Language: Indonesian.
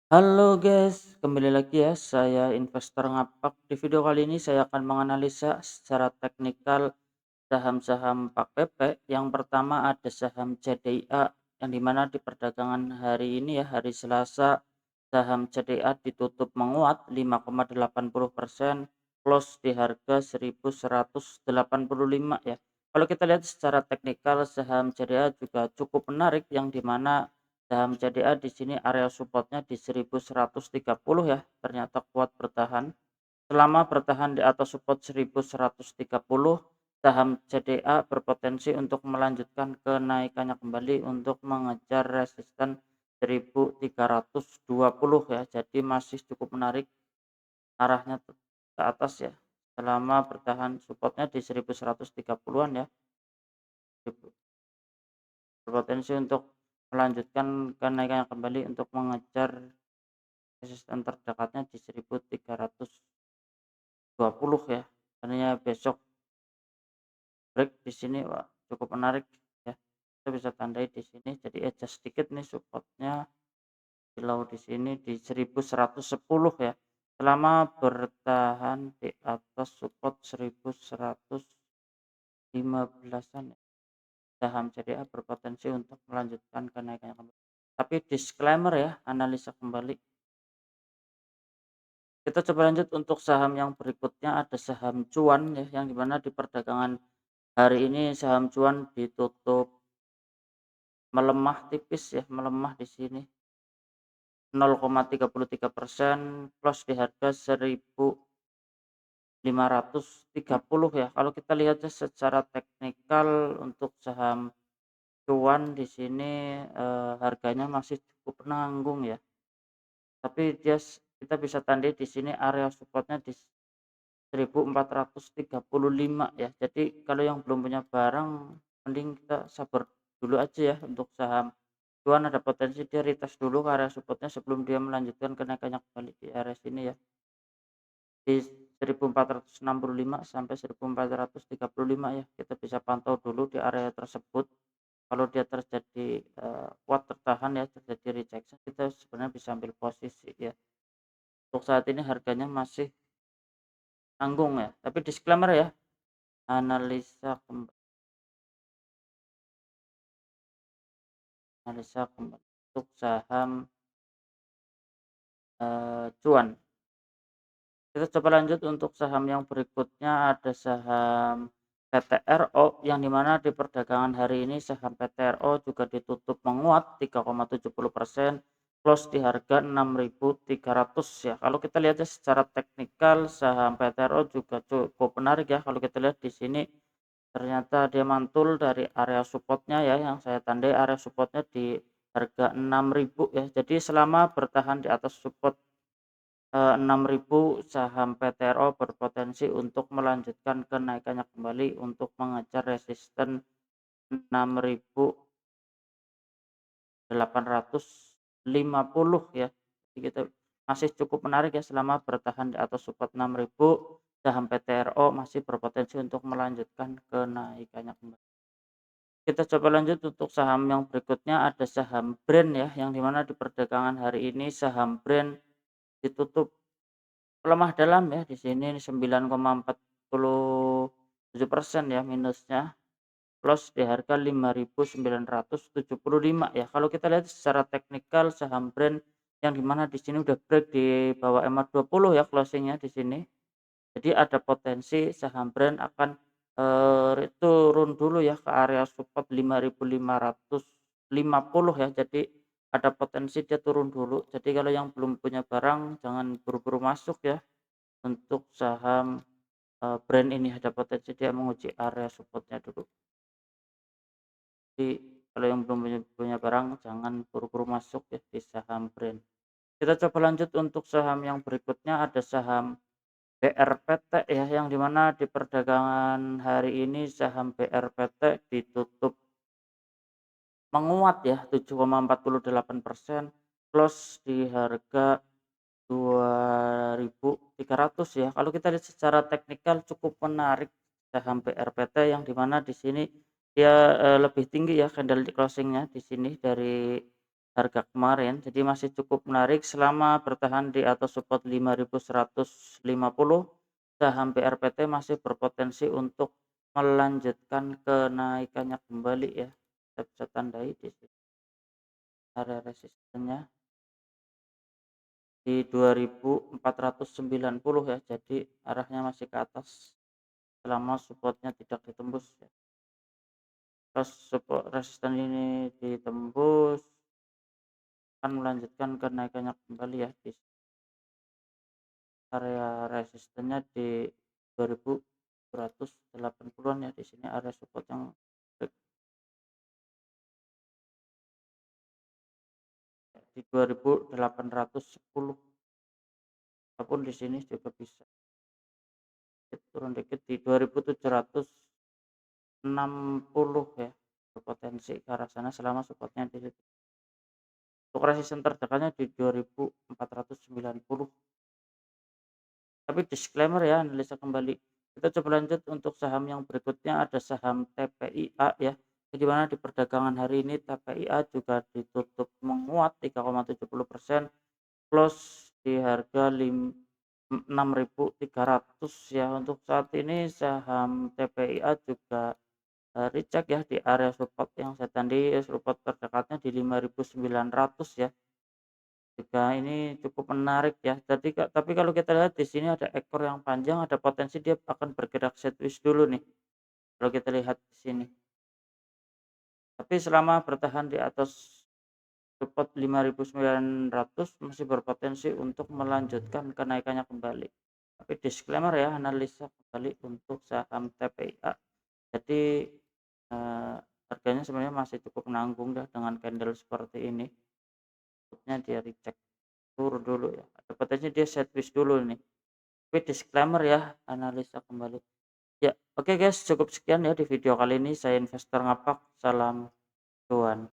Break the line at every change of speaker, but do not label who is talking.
Halo guys, kembali lagi ya, saya investor ngapak. Di video kali ini saya akan menganalisa secara teknikal saham-saham Pak Pepe. Yang pertama ada saham CDIA yang dimana di perdagangan hari ini ya, hari Selasa, saham CDIA ditutup menguat 5,80%, close di harga 1185 ya. Kalau kita lihat secara teknikal saham CDIA juga cukup menarik yang dimana saham CDA di sini area supportnya di 1130 ya, ternyata kuat bertahan. Selama bertahan di atas support 1130, saham CDA berpotensi untuk melanjutkan kenaikannya kembali untuk mengejar resisten 1320 ya. Jadi masih cukup menarik arahnya ke atas ya. Selama bertahan supportnya di 1130-an ya. Berpotensi untuk melanjutkan kenaikannya kembali untuk mengejar resisten terdekatnya di 1320 ya. Seandainya besok break di sini, wah cukup menarik ya. Kita bisa tandai di sini, jadi adjust sedikit nih supportnya di low di sini di 1110 ya. Selama bertahan di atas support 1115-an ya. Saham CDA berpotensi untuk melanjutkan kenaikannya kembali. Tapi disclaimer ya, analisa kembali. Kita coba lanjut untuk saham yang berikutnya, ada saham cuan ya, yang dimana di perdagangan hari ini saham cuan ditutup melemah tipis ya, melemah di sini 0,33%, close di harga 1530 ya. Kalau kita lihat secara teknikal untuk saham cuan di sini harganya masih cukup nanggung ya. Tapi kita bisa tandai di sini area supportnya di 1435 ya. Jadi kalau yang belum punya barang mending kita sabar dulu aja ya untuk saham cuan, ada potensi dia retest dulu ke area supportnya sebelum dia melanjutkan kenaikannya kembali di area sini ya. Di 1465 sampai 1435 ya. Kita bisa pantau dulu di area tersebut. Kalau dia terjadi kuat tertahan ya, terjadi rejection, kita sebenarnya bisa ambil posisi ya. Untuk saat ini harganya masih tanggung ya. Tapi disclaimer ya, analisa kembali untuk saham cuan. Kita coba lanjut untuk saham yang berikutnya, ada saham PTRO yang dimana di perdagangan hari ini saham PTRO juga ditutup menguat 3,70%, close di harga 6.300 ya. Kalau kita lihat secara teknikal saham PTRO juga cukup menarik ya. Kalau kita lihat di sini ternyata dia mantul dari area supportnya ya, yang saya tandai area supportnya di harga 6.000 ya. Jadi selama bertahan di atas support 6.000, saham PTRO berpotensi untuk melanjutkan kenaikannya kembali untuk mengejar resisten 6.850 ya. Jadi kita masih cukup menarik ya selama bertahan di atas support 6.000, saham PTRO masih berpotensi untuk melanjutkan kenaikannya kembali. Kita coba lanjut untuk saham yang berikutnya, ada saham brand ya, yang dimana di perdagangan hari ini saham brand ditutup melemah dalam ya, di sini 9,47% ya minusnya, close di harga 5.975 ya. Kalau kita lihat secara teknikal saham brand yang dimana di sini udah break di bawah EMA 20 ya closingnya di sini. Jadi ada potensi saham brand akan turun dulu ya ke area support 5.550 ya. Jadi ada potensi dia turun dulu. Jadi kalau yang belum punya barang jangan buru-buru masuk ya. Untuk saham brand ini ada potensi dia menguji area supportnya dulu. Jadi kalau yang belum punya barang jangan buru-buru masuk ya di saham brand. Kita coba lanjut untuk saham yang berikutnya, ada saham BRPT ya, yang dimana di perdagangan hari ini saham BRPT ditutup menguat ya 7,48%, close di harga 2.300 ya. Kalau kita lihat secara teknikal cukup menarik saham BRPT yang dimana di sini dia lebih tinggi ya candle closingnya di sini dari harga kemarin, jadi masih cukup menarik selama bertahan di atas support 5.150. Saham BRPT masih berpotensi untuk melanjutkan kenaikannya kembali ya. Kita bisa tandai di sini area resistennya di 2.490 ya, jadi arahnya masih ke atas selama supportnya tidak ditembus ya. Terus support resisten ini ditembus akan melanjutkan kenaikannya kembali ya di area resistennya di 2.180-an ya, di sini area support yang di 2.810 ataupun di sini juga bisa turun dikit di 2.760 ya, berpotensi ke arah sana selama supportnya di situ. Untuk resisten terdekatnya di 2.490. Tapi disclaimer ya, analisa kembali. Kita coba lanjut untuk saham yang berikutnya, ada saham TPIA ya. Di mana di perdagangan hari ini TPIA juga ditutup menguat 3,70%, close di harga 6.300 ya. Untuk saat ini saham TPIA juga recheck ya di area support yang saya tandai, support terdekatnya di 5.900 ya. Juga ini cukup menarik ya. Tapi kalau kita lihat di sini ada ekor yang panjang, ada potensi dia akan bergerak sideways dulu nih. Kalau kita lihat di sini. Tapi selama bertahan di atas support 5.900 masih berpotensi untuk melanjutkan kenaikannya kembali. Tapi disclaimer ya, analisa kembali untuk saham TPIA. Jadi harganya sebenarnya masih cukup menanggung dah dengan candle seperti ini. Maksudnya dia recheck turun dulu ya. Ada potensi dia sideways dulu nih. Tapi disclaimer ya, analisa kembali. Ya, oke guys, cukup sekian ya di video kali ini. Saya investor ngapak. Salam cuan.